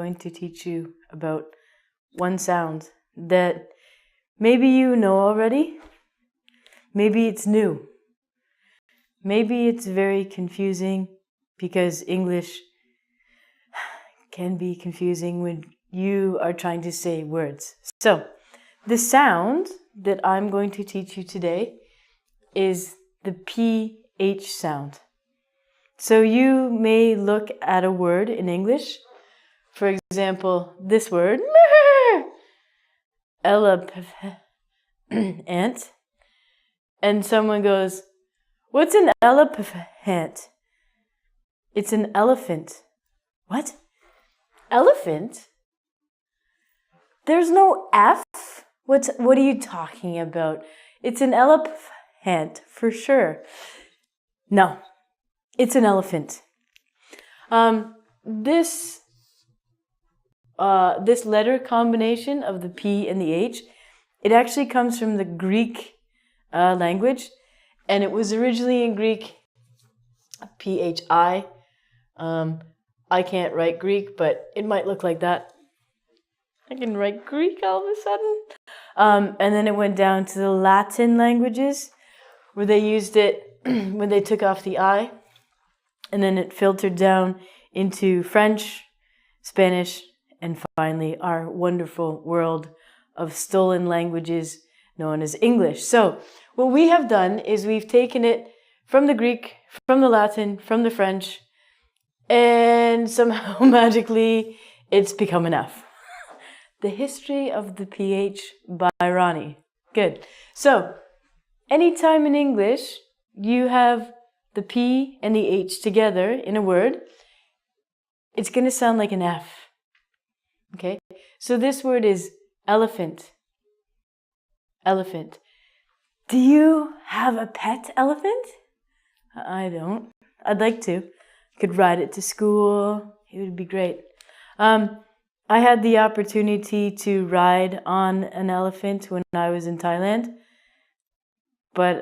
going to teach you about one sound that maybe you know already, maybe it's new, maybe it's very confusing because English can be confusing when you are trying to say words. So, the sound that I'm going to teach you today is the PH sound. So you may look at a word in English, for example, this word, elephant, and someone goes, "What's an elephant?" It's an elephant. What? Elephant? There's no F? What are you talking about? It's an elephant, for sure. No, it's an elephant. This letter combination of the P and the H, it actually comes from the Greek language, and it was originally in Greek, PHI. I can't write Greek, but it might look like that. I can write Greek all of a sudden. And then it went down to the Latin languages, where they used it when they took off the I. And then it filtered down into French, Spanish, and finally our wonderful world of stolen languages known as English. So what we have done is we've taken it from the Greek, from the Latin, from the French, and somehow magically it's become an F. The History of the PH by Ronnie. Good. So, anytime in English you have the P and the H together in a word, it's going to sound like an F. Okay? So this word is elephant. Elephant. Do you have a pet elephant? I don't. I'd like to. I could ride it to school. It would be great. I had the opportunity to ride on an elephant when I was in Thailand, but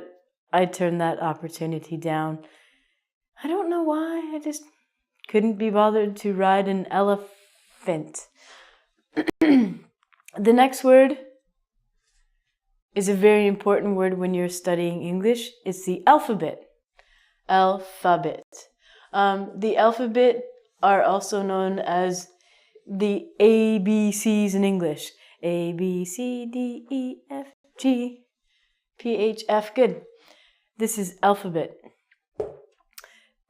I turned that opportunity down. I don't know why. I just couldn't be bothered to ride an elephant. The next word is a very important word when you're studying English. It's the alphabet. Alphabet. The alphabet are also known as the ABCs in English. A, B, C, D, E, F, G, P, H, F. Good. This is alphabet.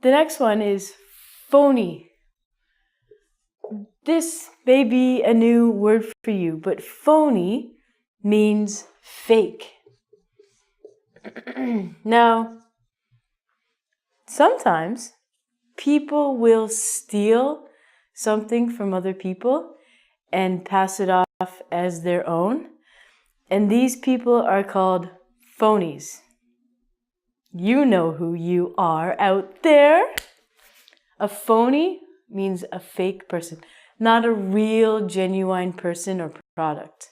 The next one is phony. This may be a new word for you, but phony means fake. Now, sometimes people will steal something from other people and pass it off as their own. And these people are called phonies. You know who you are out there. A phony means a fake person, not a real, genuine person or product.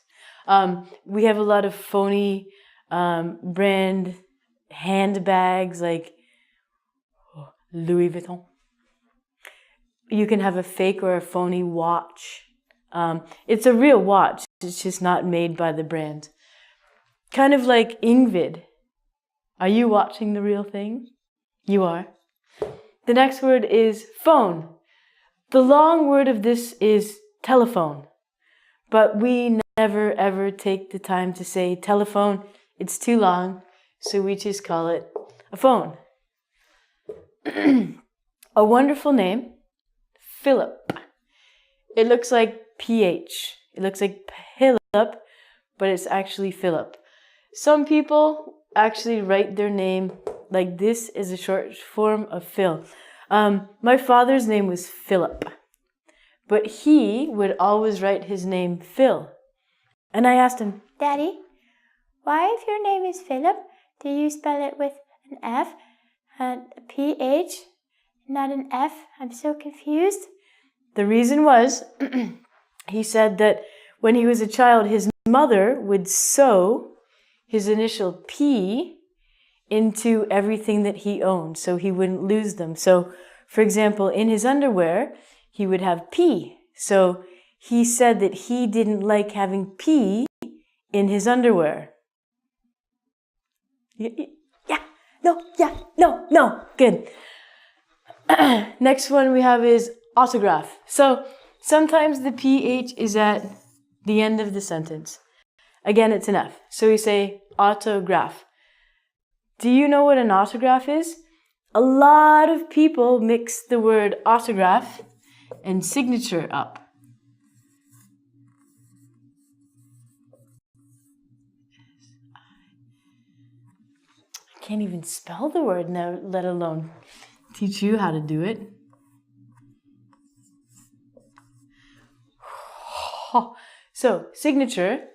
We have a lot of phony brand handbags like Louis Vuitton. You can have a fake or a phony watch. It's a real watch. It's just not made by the brand. Kind of like Ingvid. Are you watching the real thing? You are. The next word is phone. The long word of this is telephone. But we never ever take the time to say telephone. It's too long. So we just call it a phone. A wonderful name. Philip. It looks like PH. It looks like Philip, but it's actually Philip. Some people actually write their name like this is a short form of Phil. My father's name was Philip, but he would always write his name Phil. And I asked him, "Daddy, why if your name is Philip, do you spell it with an F and a PH, not an F? I'm so confused." The reason was, he said that when he was a child, his mother would sew his initial P into everything that he owned, so he wouldn't lose them. So, for example, in his underwear, he would have P So he said that he didn't like having pee in his underwear. Yeah, no. Good. Next one we have is autograph. So sometimes the PH is at the end of the sentence. Again, it's an F. So we say autograph. Do you know what an autograph is? A lot of people mix the word autograph and signature up. I can't even spell the word now, let alone teach you how to do it. So, signature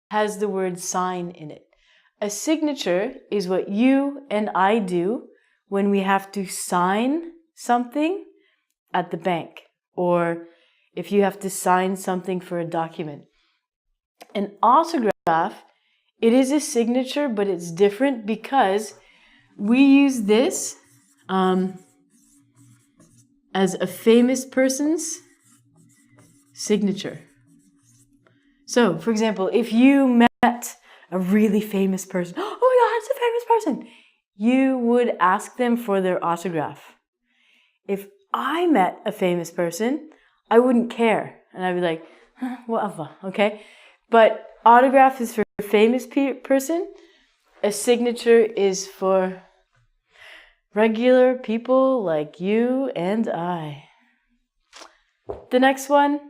has the word sign in it. A signature is what you and I do when we have to sign something at the bank, or if you have to sign something for a document. An autograph, it is a signature, but it's different because we use this as a famous person's signature. So, for example, if you met a really famous person, oh my God, it's a famous person, you would ask them for their autograph. If I met a famous person, I wouldn't care. And I'd be like, whatever, okay? But autograph is for a famous person. A signature is for regular people like you and I. The next one,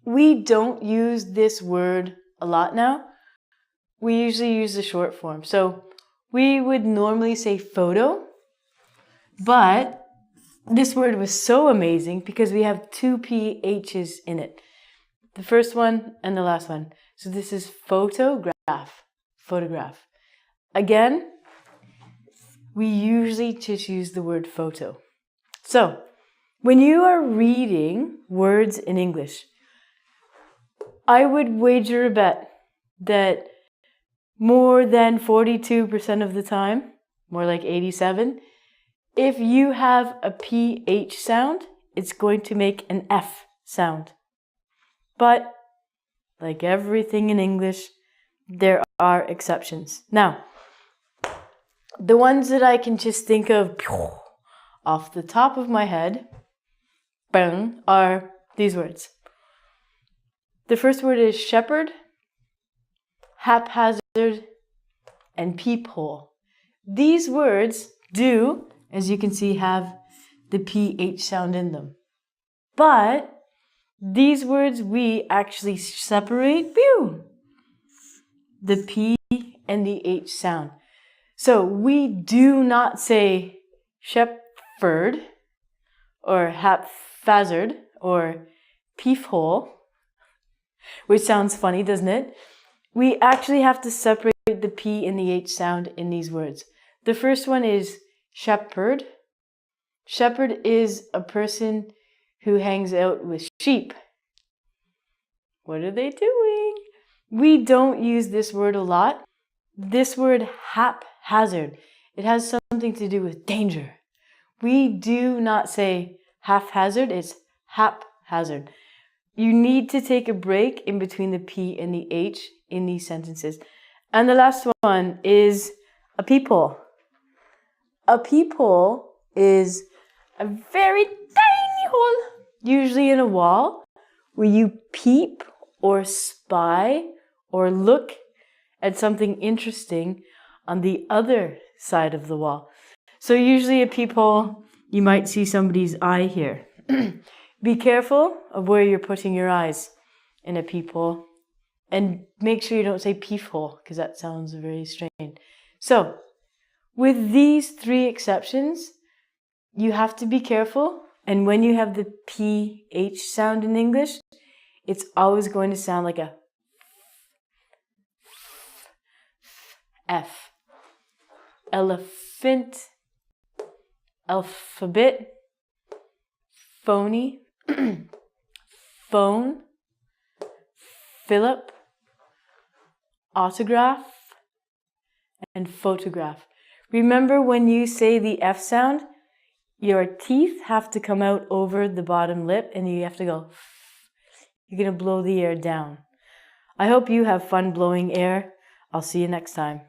we don't use this word a lot now. We usually use the short form. So we would normally say photo, but this word was so amazing because we have two PHs in it. The first one and the last one. So this is photograph. Photograph. Again, we usually just use the word photo. So when you are reading words in English, I would wager a bet that more than 42% of the time, more like 87, if you have a PH sound, it's going to make an F sound. But like everything in English, there are exceptions. Now, the ones that I can just think of off the top of my head are these words. The first word is shepherd, haphazard, and peephole. These words do, as you can see, have the PH sound in them. But these words we actually separate the P and the H sound. So we do not say shepherd or haphazard or peephole, which sounds funny, doesn't it? We actually have to separate the P and the H sound in these words. The first one is shepherd. Shepherd is a person who hangs out with sheep. What are they doing? We don't use this word a lot. This word haphazard, it has something to do with danger. We do not say haphazard, it's haphazard. You need to take a break in between the P and the H in these sentences. And the last one is a peephole. A peephole is a very tiny hole, usually in a wall, where you peep or spy or look at something interesting on the other side of the wall. So usually a peephole, you might see somebody's eye here. Be careful of where you're putting your eyes in a peephole. And make sure you don't say peephole, because that sounds very strange. So, with these three exceptions, you have to be careful. And when you have the PH sound in English, it's always going to sound like a F. Elephant, alphabet, phony, phone, Philip, autograph, and photograph. Remember when you say the F sound, your teeth have to come out over the bottom lip and you have to go. You're going to blow the air down. I hope you have fun blowing air. I'll see you next time.